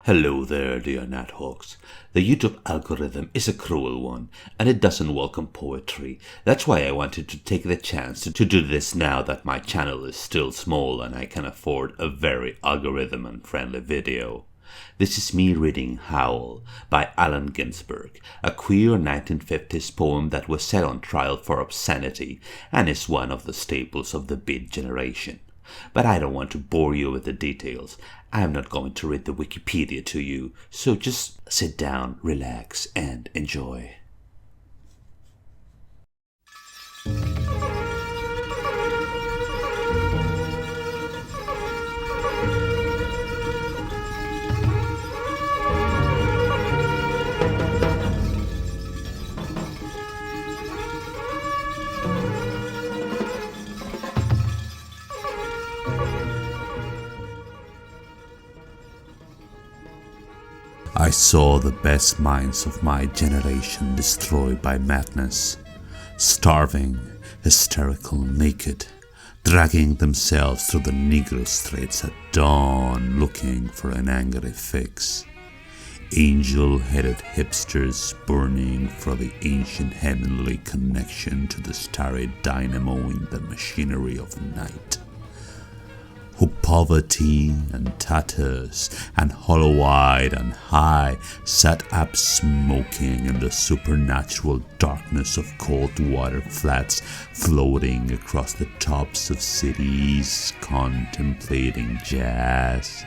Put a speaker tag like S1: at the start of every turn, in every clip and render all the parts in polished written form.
S1: Hello there, dear Nighthawks. The YouTube algorithm is a cruel one, and it doesn't welcome poetry. That's why I wanted to take the chance to do this now that my channel is still small and I can afford a very algorithm-unfriendly video. This is me reading Howl by Allen Ginsberg, a queer 1950s poem that was set on trial for obscenity and is one of the staples of the Beat generation. But I don't want to bore you with the details. I'm not going to read the Wikipedia to you, so just sit down, relax, and enjoy. I saw the best minds of my generation destroyed by madness, starving, hysterical, naked, dragging themselves through the Negro streets at dawn looking for an angry fix. Angel-headed hipsters burning for the ancient heavenly connection to the starry dynamo in the machinery of night. Who poverty and tatters and hollow-eyed and high sat up smoking in the supernatural darkness of cold water flats floating across the tops of cities contemplating jazz.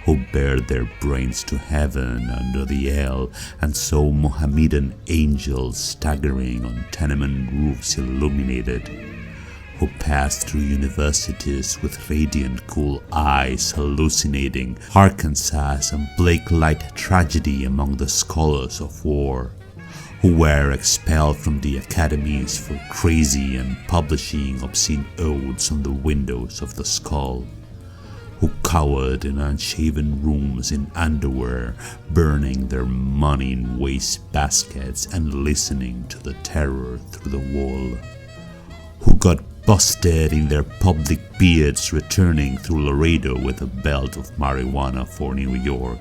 S1: Who bared their brains to heaven under the L and saw Mohammedan angels staggering on tenement roofs illuminated. Who passed through universities with radiant cool eyes hallucinating Arkansas and Blake Light tragedy among the scholars of war. Who were expelled from the academies for crazy and publishing obscene odes on the windows of the skull. Who cowered in unshaven rooms in underwear, burning their money in waste baskets and listening to the terror through the wall. Who got busted in their public beards returning through Laredo with a belt of marijuana for New York.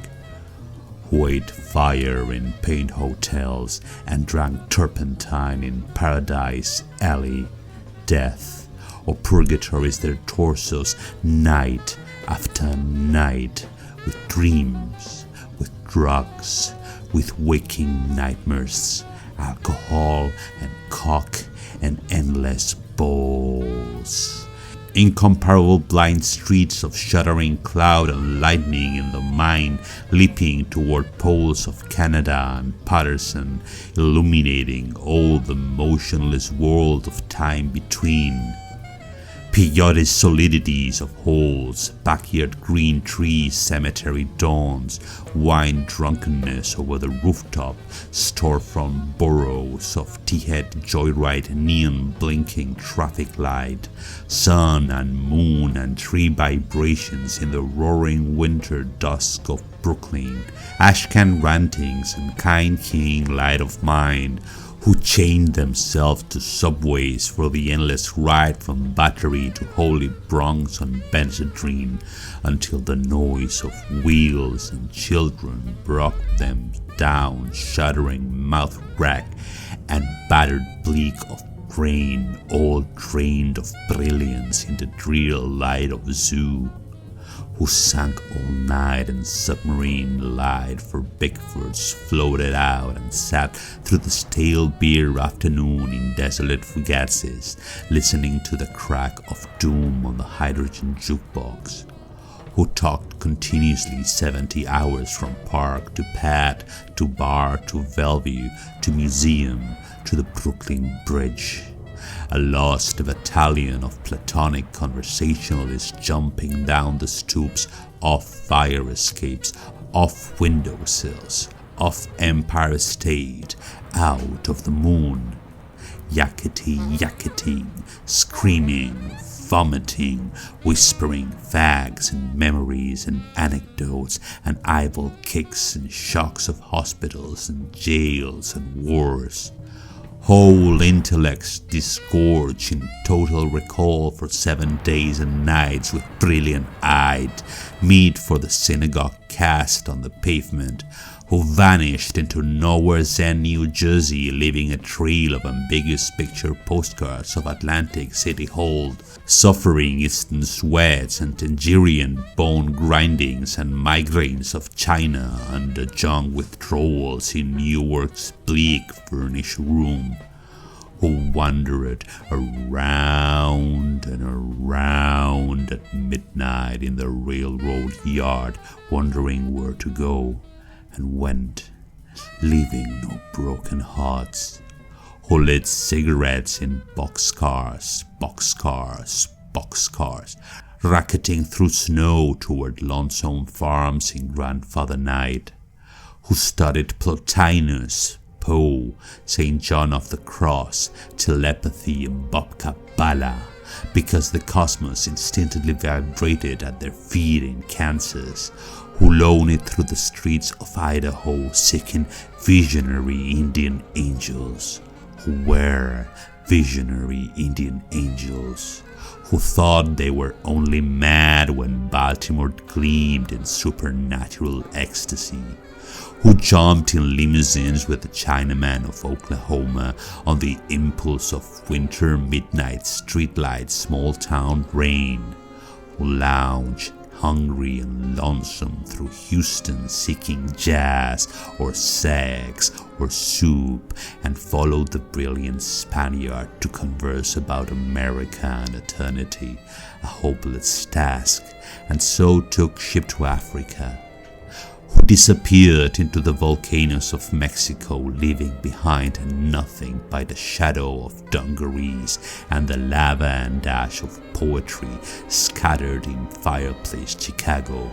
S1: Who ate fire in paint hotels and drank turpentine in Paradise Alley. Death or purgatory is their torsos night after night, with dreams, with drugs, with waking nightmares, alcohol and cock and endless balls. Incomparable blind streets of shuddering cloud and lightning in the mind, leaping toward poles of Canada and Patterson, illuminating all the motionless world of time between. Periodic solidities of holes, backyard green trees, cemetery dawns, wine drunkenness over the rooftop, storefront burrows of tea-head joyride, neon blinking traffic light, sun and moon and tree vibrations in the roaring winter dusk of Brooklyn, ashcan rantings and kind king light of mind, who chained themselves to subways for the endless ride from Battery to Holy Bronx on Benzedrine until the noise of wheels and children brought them down, shuddering mouth rack and battered bleak of brain, all drained of brilliance in the drear light of zoo. Who sank all night in submarine light for Bigfoots, floated out and sat through the stale beer afternoon in desolate fugazes, listening to the crack of doom on the hydrogen jukebox. Who talked continuously 70 hours from park to pad to bar to Bellevue to museum to the Brooklyn Bridge. A lost battalion of platonic conversationalists jumping down the stoops, off fire escapes, off windowsills, off Empire State, out of the moon. Yakety, yakety, screaming, vomiting, whispering fags and memories and anecdotes and eyeball kicks and shocks of hospitals and jails and wars. Whole intellects disgorge in total recall for 7 days and nights with brilliant-eyed, meet for the synagogue cast on the pavement, who vanished into nowhere's end New Jersey, leaving a trail of ambiguous picture postcards of Atlantic City Hold, suffering Eastern sweats and Tangerian bone grindings and migraines of China under junk withdrawals in Newark's bleak furnished room, who wandered around and around at midnight in the railroad yard, wondering where to go, and went, leaving no broken hearts, who lit cigarettes in boxcars, racketing through snow toward lonesome farms in Grandfather Night, who studied Plotinus, Poe, St. John of the Cross, telepathy, and Bob Kabbalah, because the cosmos instinctively vibrated at their feet in Kansas, who loaned through the streets of Idaho seeking visionary Indian angels, who were visionary Indian angels, who thought they were only mad when Baltimore gleamed in supernatural ecstasy, who jumped in limousines with the Chinaman of Oklahoma on the impulse of winter midnight streetlight small-town rain, who lounged hungry and lonesome through Houston seeking jazz or sex or soup, and followed the brilliant Spaniard to converse about America and eternity, a hopeless task, and so took ship to Africa, who disappeared into the volcanoes of Mexico, leaving behind nothing but the shadow of dungarees and the lava and ash of poetry scattered in fireplace Chicago,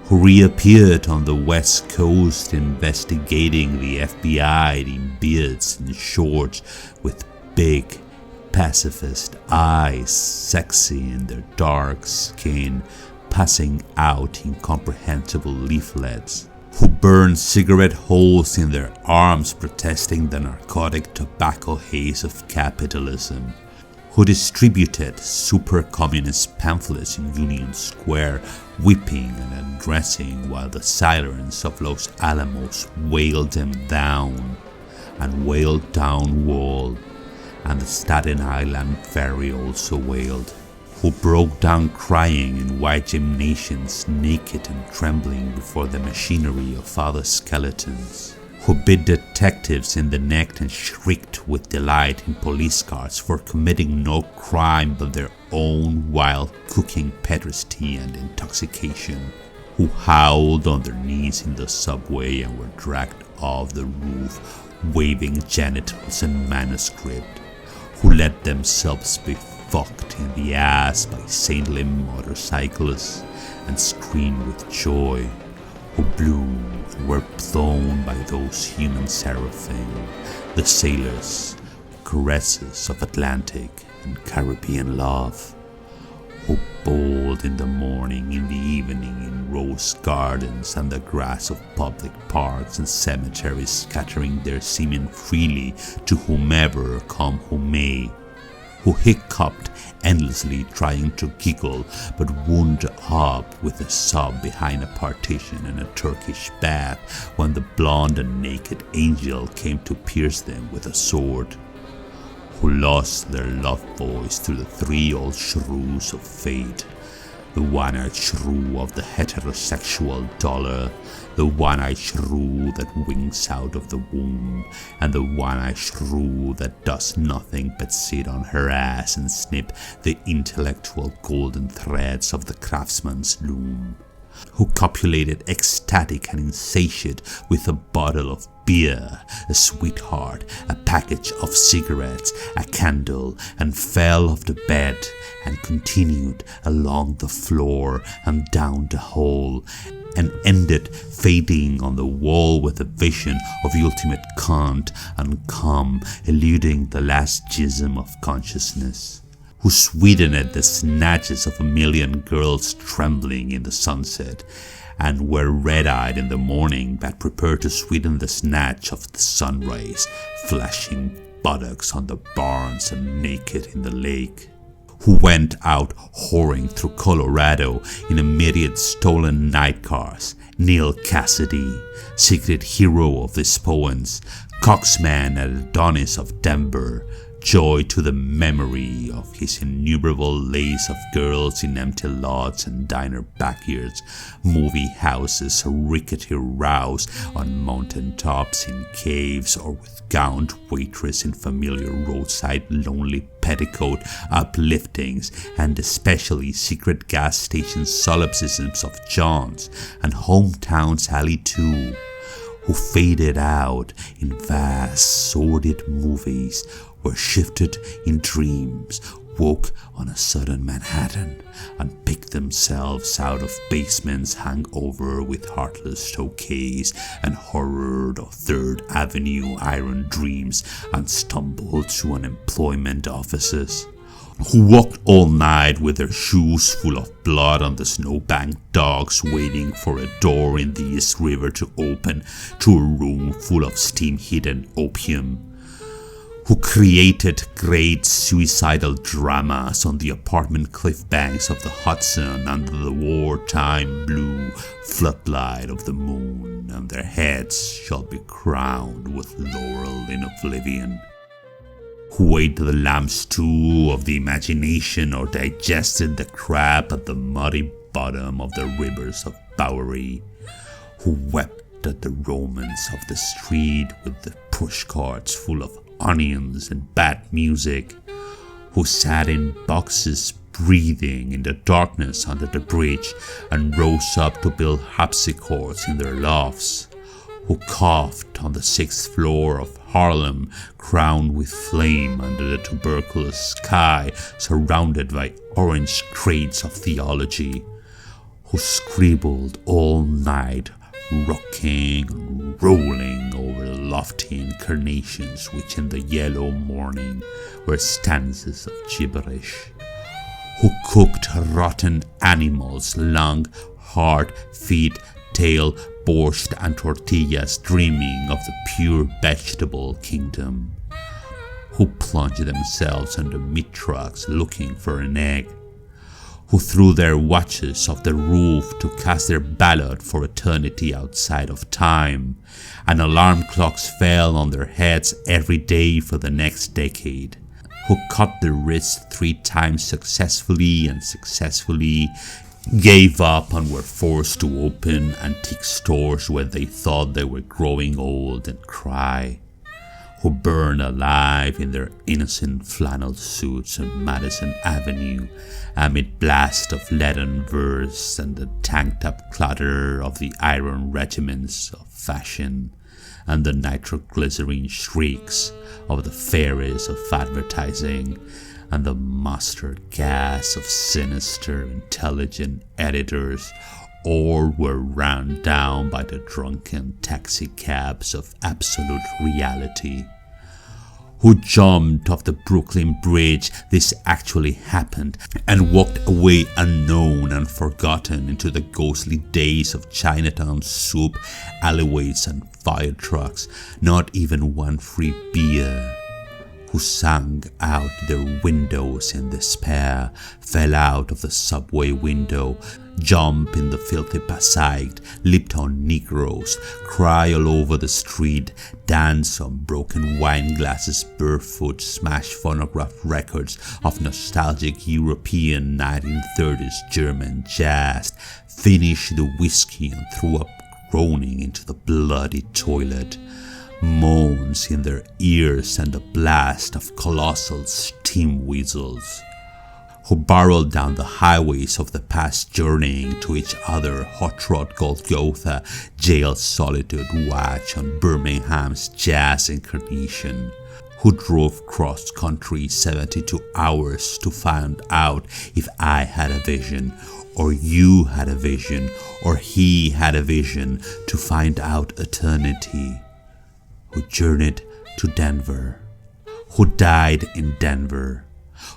S1: who reappeared on the West Coast investigating the FBI in beards and shorts with big pacifist eyes, sexy in their dark skin, passing out incomprehensible leaflets, who burned cigarette holes in their arms protesting the narcotic tobacco haze of capitalism, who distributed super-communist pamphlets in Union Square, weeping and undressing while the sirens of Los Alamos wailed them down, and wailed down Wall, and the Staten Island ferry also wailed, who broke down crying in white gymnasiums, naked and trembling before the machinery of other skeletons, who bit detectives in the neck and shrieked with delight in police cars for committing no crime but their own wild cooking pederasty and intoxication, who howled on their knees in the subway and were dragged off the roof waving genitals and manuscript, who let themselves be fucked in the ass by saintly motorcyclists and screamed with joy, who blew and were blown by those human seraphim, the sailors, caresses of Atlantic and Caribbean love, who bowled in the morning, in the evening, in rose gardens and the grass of public parks and cemeteries, scattering their semen freely to whomever come who may, who hiccuped endlessly trying to giggle but wound up with a sob behind a partition and a Turkish bath when the blonde and naked angel came to pierce them with a sword, who lost their love voice to the three old shrews of fate, the one-eyed shrew of the heterosexual dollar, the one-eyed shrew that winks out of the womb, and the one-eyed shrew that does nothing but sit on her ass and snip the intellectual golden threads of the craftsman's loom, who copulated ecstatic and insatiate with a bottle of beer, a sweetheart, a package of cigarettes, a candle, and fell off the bed and continued along the floor and down the hall, and ended fading on the wall with a vision of ultimate cunt and cum eluding the last jism of consciousness, who sweetened the snatches of a million girls trembling in the sunset, and were red-eyed in the morning but prepared to sweeten the snatch of the sun rays, flashing buttocks on the barns and naked in the lake, who went out whoring through Colorado in a myriad stolen night cars. Neil Cassidy, secret hero of these poems, coxman and Adonis of Denver, joy to the memory of his innumerable lace of girls in empty lots and diner backyards, movie houses, rickety rows on mountain tops, in caves, or with gowned waitress in familiar roadside lonely petticoat upliftings, and especially secret gas station solipsisms of John's and hometown's alley too, who faded out in vast sordid movies, were shifted in dreams, woke on a sudden Manhattan, and picked themselves out of basements hung over with heartless stockades and horror of Third Avenue iron dreams, and stumbled to unemployment offices, who walked all night with their shoes full of blood on the snowbank docks, waiting for a door in the East River to open to a room full of steam-hidden opium, who created great suicidal dramas on the apartment cliff banks of the Hudson under the wartime blue floodlight of the moon, and their heads shall be crowned with laurel in oblivion, who ate the lamb stew of the imagination or digested the crab at the muddy bottom of the rivers of Bowery, who wept at the romance of the street with the pushcarts full of onions and bad music, who sat in boxes breathing in the darkness under the bridge and rose up to build harpsichords in their lofts, who coughed on the 6th floor of Harlem, crowned with flame under the tuberculous sky, surrounded by orange crates of theology, who scribbled all night, rocking and rolling over the lofty incarnations which in the yellow morning were stanzas of gibberish, who cooked rotten animals, lung, heart, feet, tail, borscht and tortillas, dreaming of the pure vegetable kingdom, who plunged themselves under meat trucks looking for an egg, who threw their watches off the roof to cast their ballot for eternity outside of time, and alarm clocks fell on their heads every day for the next decade, who cut their wrists 3 times successfully and successfully gave up and were forced to open antique stores where they thought they were growing old and cry, who burned alive in their innocent flannel suits on Madison Avenue amid blast of leaden verse and the tanked-up clatter of the iron regiments of fashion and the nitroglycerine shrieks of the fairies of advertising and the mustard gas of sinister, intelligent editors, or were run down by the drunken taxicabs of absolute reality, who jumped off the Brooklyn Bridge, this actually happened, and walked away unknown and forgotten into the ghostly days of Chinatown soup, alleyways and fire trucks, not even one free beer, who sang out their windows in despair, fell out of the subway window, jump in the filthy passage, leaped on Negroes, cry all over the street, dance on broken wine glasses barefoot, smash phonograph records of nostalgic European 1930s German jazz, finish the whiskey and threw up groaning into the bloody toilet, moans in their ears and the blast of colossal steam whistles, who barreled down the highways of the past, journeying to each other, hot rod Golgotha, jail solitude watch on Birmingham's jazz incarnation, who drove cross country 72 hours to find out if I had a vision, or you had a vision, or he had a vision, to find out eternity, who journeyed to Denver, who died in Denver,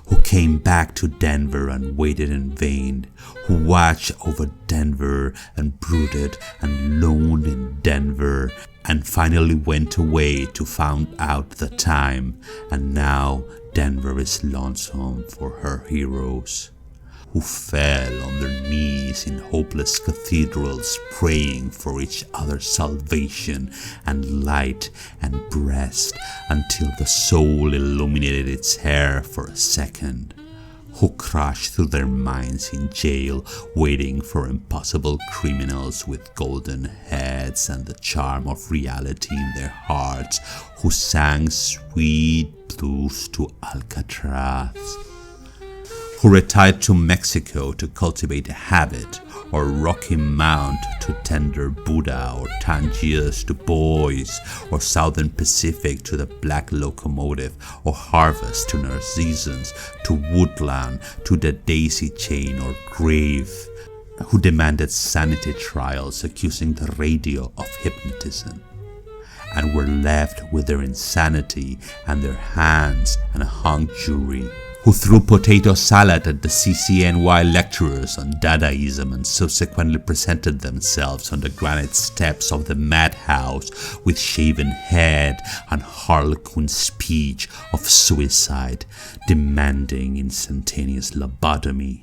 S1: who came back to Denver and waited in vain, who watched over Denver and brooded and lone in Denver, and finally went away to find out the time, and now Denver is lonesome for her heroes, who fell on their knees in hopeless cathedrals praying for each other's salvation and light and breast until the soul illuminated its hair for a second, who crashed through their minds in jail waiting for impossible criminals with golden heads and the charm of reality in their hearts, who sang sweet blues to Alcatraz, who retired to Mexico to cultivate a habit, or Rocky Mount to tender Buddha, or Tangiers to boys, or Southern Pacific to the black locomotive, or Harvest to Narcissus, to Woodland to the daisy chain or grave, who demanded sanity trials accusing the radio of hypnotism, and were left with their insanity and their hands and a hung jury, who threw potato salad at the CCNY lecturers on Dadaism and subsequently presented themselves on the granite steps of the madhouse with shaven head and harlequin speech of suicide, demanding instantaneous lobotomy,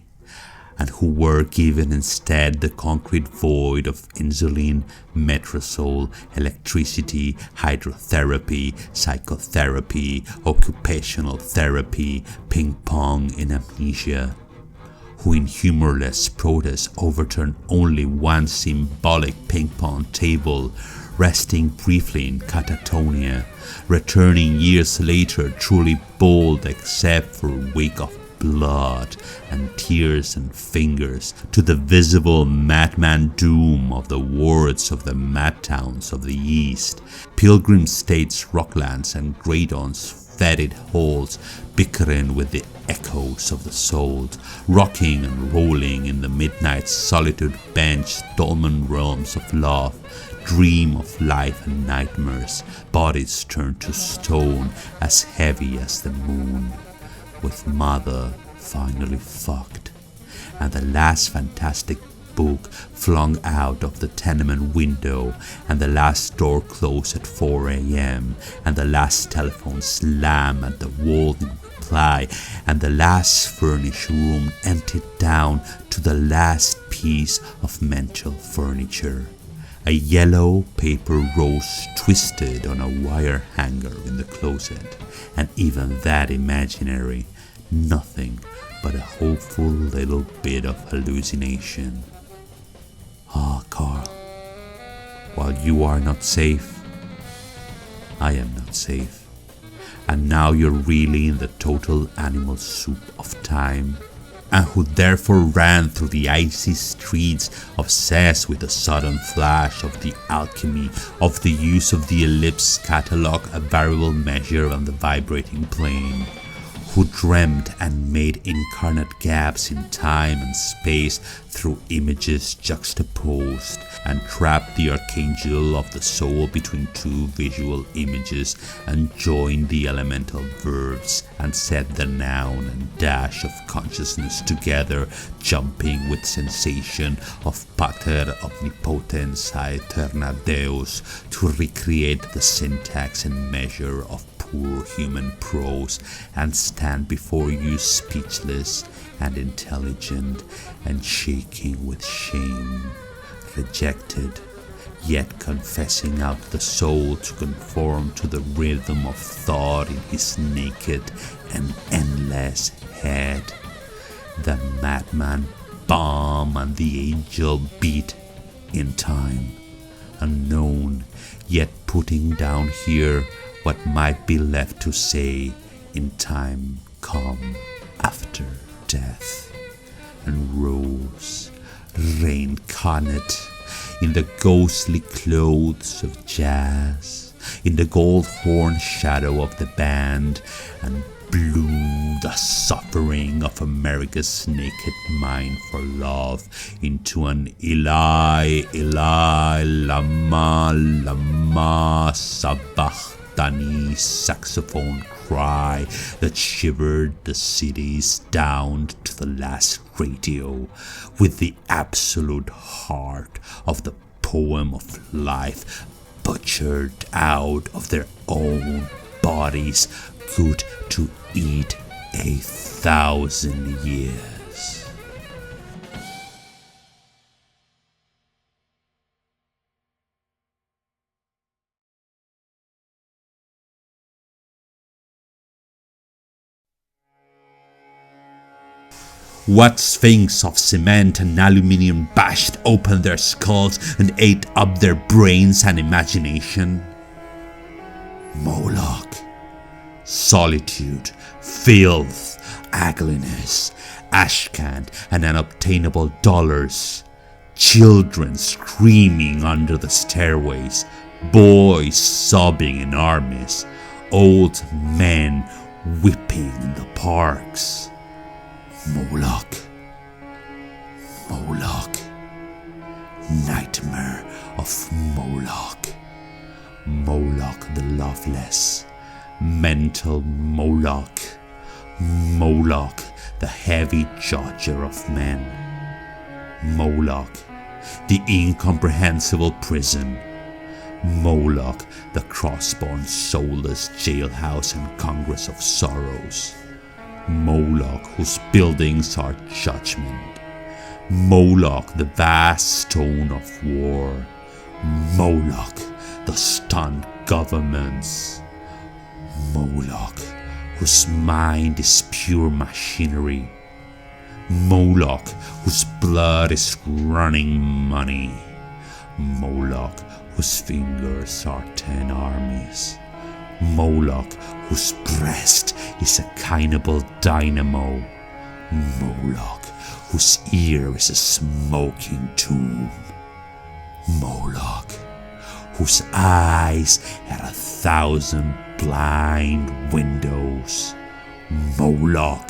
S1: and who were given instead the concrete void of insulin, metrosol, electricity, hydrotherapy, psychotherapy, occupational therapy, ping pong in amnesia, who in humorless protest overturned only one symbolic ping pong table, resting briefly in catatonia, returning years later truly bold except for a wake of blood and tears and fingers to the visible madman doom of the wards of the mad towns of the East, Pilgrim States, Rocklands and Greydons, fetid halls, bickering with the echoes of the soul, rocking and rolling in the midnight solitude bench, dolmen realms of love, dream of life and nightmares, bodies turned to stone as heavy as the moon, with mother finally fucked, and the last fantastic book flung out of the tenement window, and the last door closed at 4 a.m., and the last telephone slam at the wall in reply, and the last furnished room emptied down to the last piece of mental furniture. A yellow paper rose twisted on a wire hanger in the closet, and even that imaginary, nothing but a hopeful little bit of hallucination. Ah, Carl, while you are not safe, I am not safe, and now you're really in the total animal soup of time, and who therefore ran through the icy streets obsessed with the sudden flash of the alchemy of the use of the ellipse catalog, a variable measure on the vibrating plane, who dreamt and made incarnate gaps in time and space through images juxtaposed, and trapped the archangel of the soul between two visual images, and joined the elemental verbs, and set the noun and dash of consciousness together, jumping with sensation of Pater Omnipotens Aeterna Deus, to recreate the syntax and measure of poor human prose, and stand before you speechless and intelligent and shaking with shame, rejected, yet confessing out the soul to conform to the rhythm of thought in his naked and endless head. The madman bomb and the angel beat in time, unknown, yet putting down here what might be left to say in time come after death, and rose, reincarnate, in the ghostly clothes of jazz, in the gold horn shadow of the band, and blew the suffering of America's naked mind for love into an Eli, Eli, lama, lama, sabachthani saxophone cry that shivered the cities down to the last radio, with the absolute heart of the poem of life butchered out of their own bodies, good to eat 1,000 years. What sphinx of cement and aluminium bashed open their skulls and ate up their brains and imagination? Moloch. Solitude, filth, ugliness, ashcan and unobtainable dollars. Children screaming under the stairways, boys sobbing in armies, old men weeping in the parks. Moloch. Moloch. Nightmare of Moloch. Moloch the loveless. Mental Moloch. Moloch the heavy judger of men. Moloch the incomprehensible prison. Moloch the crossborn soulless jailhouse and congress of sorrows. Moloch whose buildings are judgment. Moloch the vast stone of war. Moloch the stunned governments. Moloch whose mind is pure machinery. Moloch whose blood is running money. Moloch whose fingers are 10 armies. Moloch whose breast is a cannibal dynamo. Moloch whose ear is a smoking tomb. Moloch whose eyes are 1,000 blind windows. Moloch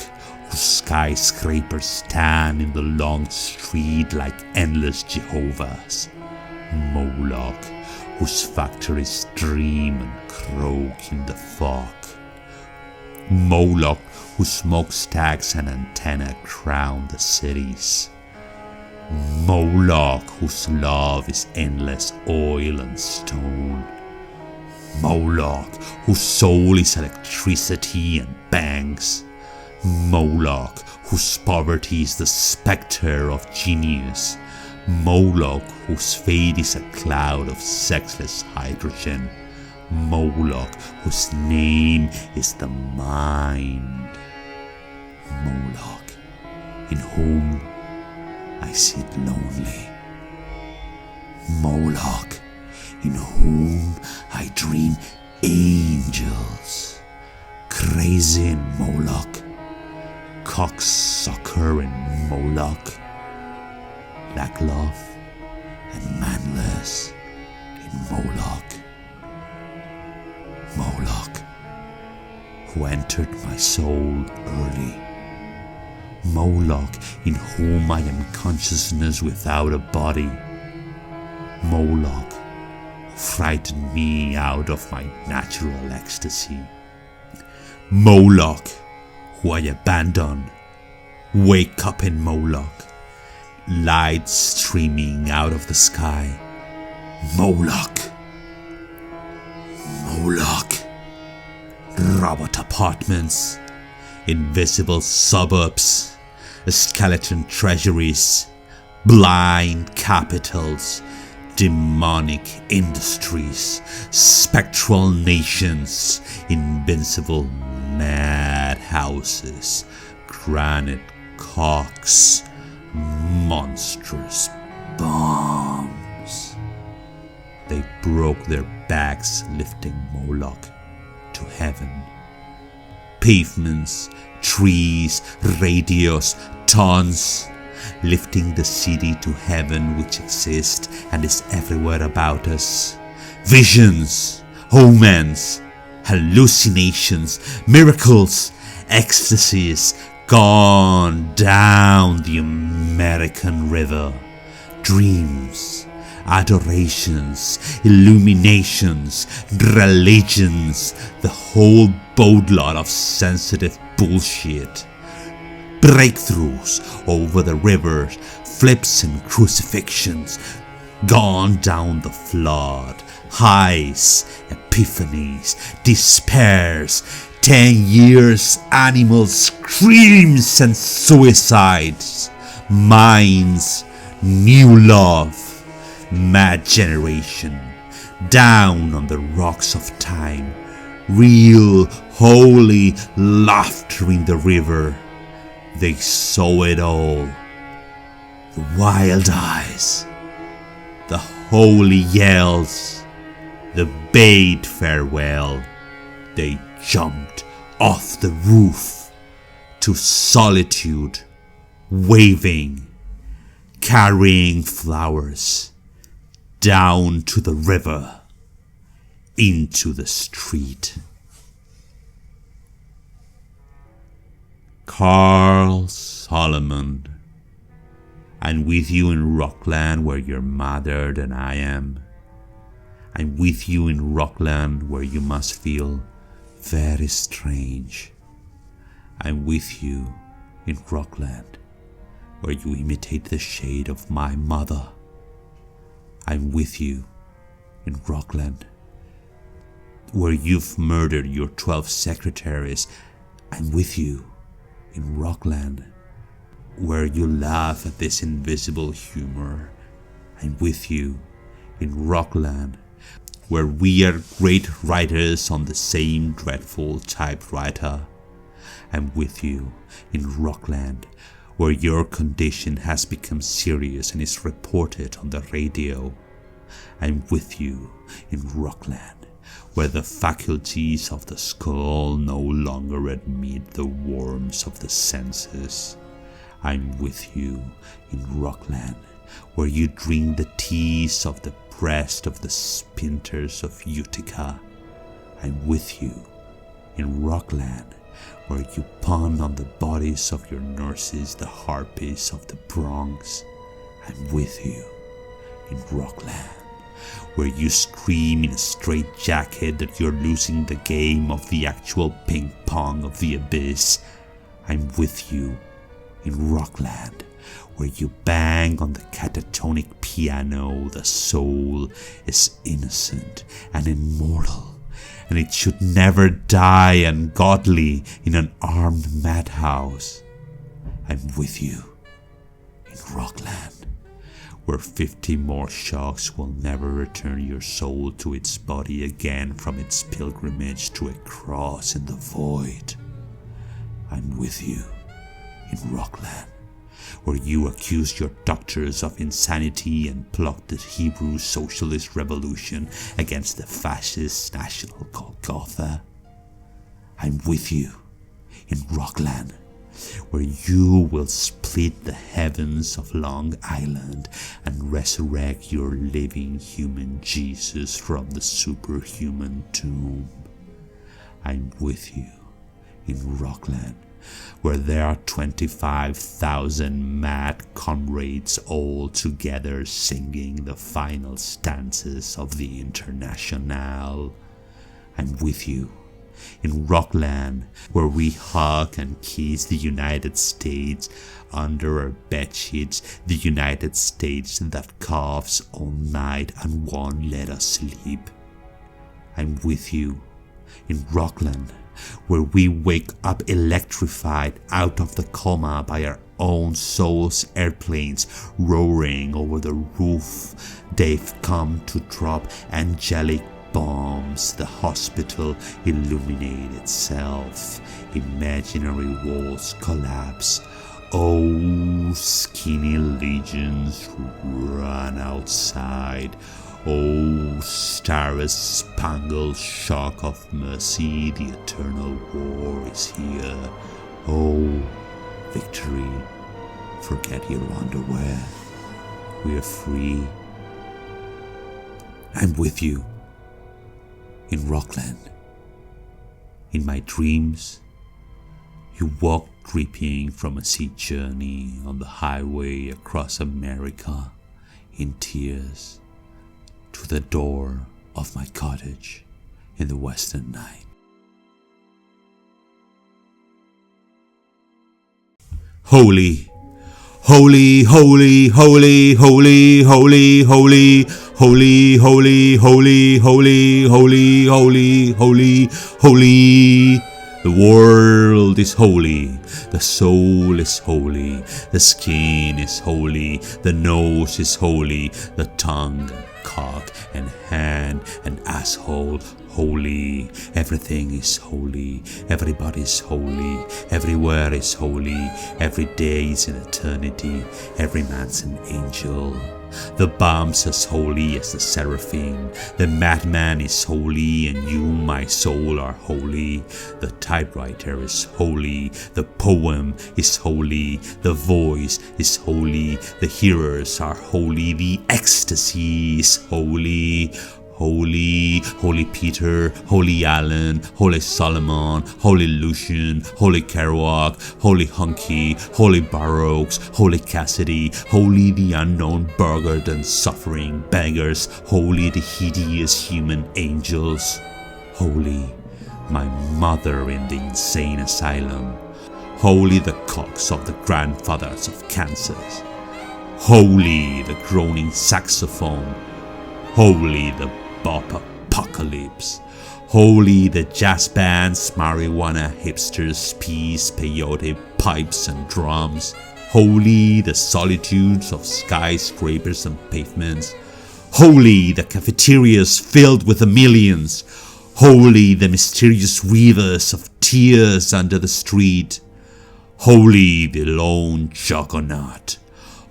S1: whose skyscrapers stand in the long street like endless Jehovahs. Moloch whose factories dream and croak in the fog. Moloch whose smokestacks and antenna crown the cities. Moloch whose love is endless oil and stone. Moloch whose soul is electricity and banks. Moloch whose poverty is the spectre of genius. Moloch whose fate is a cloud of sexless hydrogen. Moloch whose name is the mind. Moloch in whom I sit lonely. Moloch in whom I dream angels. Crazy in Moloch, cocksucker in Moloch, lack love and manless in Moloch. Moloch, who entered my soul early. Moloch, in whom I am consciousness without a body. Moloch, who frightened me out of my natural ecstasy. Moloch, who I abandon. Wake up in Moloch, light streaming out of the sky. Moloch. Moloch. Robot apartments, invisible suburbs, skeleton treasuries, blind capitals, demonic industries, spectral nations, invincible madhouses, granite cocks, monstrous bombs. They broke their backs lifting Moloch to heaven. Pavements, trees, radios, tons, lifting the city to heaven which exists and is everywhere about us. Visions, omens, hallucinations, miracles, ecstasies, gone down the American river. Dreams, adorations, illuminations, religions, the whole boatload of sensitive bullshit. Breakthroughs over the rivers, flips and crucifixions, gone down the flood, highs, epiphanies, despairs, 10 years, animal screams and suicides, minds, new love, mad generation, down on the rocks of time, real, holy laughter in the river. They saw it all. The wild eyes, the holy yells, the bait farewell. They jumped off the roof to solitude, waving, carrying flowers, down to the river, into the street. Carl Solomon. I'm with you in Rockland where you're madder than I am. I'm with you in Rockland where you must feel very strange. I'm with you in Rockland where you imitate the shade of my mother. I'm with you in Rockland where you've murdered your 12 secretaries. I'm with you in Rockland where you laugh at this invisible humor. I'm with you in Rockland where we are great writers on the same dreadful typewriter. I'm with you in Rockland where your condition has become serious and is reported on the radio. I'm with you in Rockland where the faculties of the skull no longer admit the worms of the senses. I'm with you in Rockland where you drink the teas of the breast of the spinters of Utica. I'm with you in Rockland where you pawn on the bodies of your nurses the harpies of the Bronx. I'm with you in Rockland where you scream in a straitjacket that you're losing the game of the actual ping pong of the abyss. I'm with you in Rockland where you bang on the catatonic piano. The soul is innocent and immortal, and it should never die ungodly in an armed madhouse. I'm with you in Rockland where 50 more shocks will never return your soul to its body again from its pilgrimage to a cross in the void. I'm with you in Rockland where you accuse your doctors of insanity and plot the Hebrew socialist revolution against the fascist national Golgotha. I'm with you in Rockland where you will split the heavens of Long Island and resurrect your living human Jesus from the superhuman tomb. I'm with you in Rockland where there are 25,000 mad comrades all together singing the final stanzas of the Internationale. I'm with you in Rockland where we hug and kiss the United States under our bedsheets, the United States that coughs all night and won't let us sleep. I'm with you in Rockland where we wake up electrified out of the coma by our own souls' airplanes roaring over the roof. They've come to drop angelic bombs. The hospital illuminate itself. Imaginary walls collapse. Oh, skinny legions run outside. Oh, star-spangled shock of mercy, the eternal war is here. Oh, victory, forget your underwear. We are free. I'm with you in Rockland. In my dreams, you walk dripping from a sea journey on the highway across America in tears. to the door of my cottage in the western night. Holy, holy, holy, holy, holy, holy, holy, holy, holy, holy, holy, holy, holy, holy, holy. The world is holy, the soul is holy, the skin is holy, the nose is holy, the tongue and cock and hand and asshole holy. Everything is holy, everybody is holy, everywhere is holy, every day is an eternity, every man's an angel. The bomb's as holy as the seraphim, the madman is holy, and you, my soul, are holy. The typewriter is holy, the poem is holy, the voice is holy, the hearers are holy, the ecstasy is holy. Holy, Holy Peter, Holy Allen, Holy Solomon, Holy Lucian, Holy Kerouac, Holy Hunky, Holy Barrocks, Holy Cassidy, Holy the unknown burgered and suffering beggars, Holy the hideous human angels, Holy my mother in the insane asylum, Holy the cocks of the grandfathers of Kansas, Holy the groaning saxophone, Holy the Bop Apocalypse, holy the jazz bands, marijuana hipsters, peace, peyote, pipes and drums, holy the solitudes of skyscrapers and pavements, holy the cafeterias filled with the millions, holy the mysterious rivers of tears under the street, holy the lone juggernaut,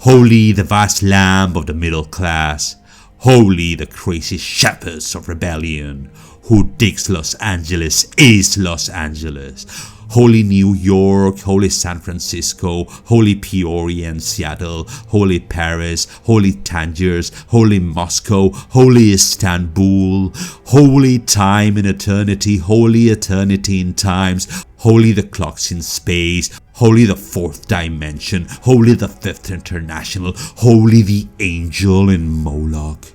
S1: holy the vast lamb of the middle class, holy the crazy shepherds of rebellion, who digs Los Angeles is Los Angeles. Holy New York, holy San Francisco, holy Peoria and Seattle, holy Paris, holy Tangiers, holy Moscow, holy Istanbul, holy time in eternity, holy eternity in times, holy the clocks in space, holy the fourth dimension, holy the fifth international, holy the angel in Moloch.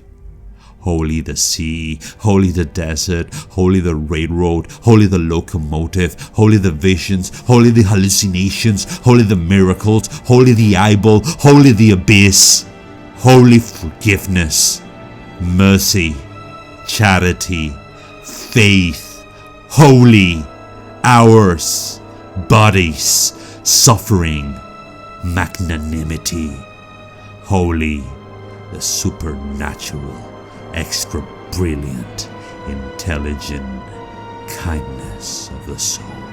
S1: Holy the sea, holy the desert, holy the railroad, holy the locomotive, holy the visions, holy the hallucinations, holy the miracles, holy the eyeball, holy the abyss, holy forgiveness, mercy, charity, faith, holy, ours, bodies, suffering, magnanimity, holy, the supernatural, extra brilliant, intelligent kindness of the soul.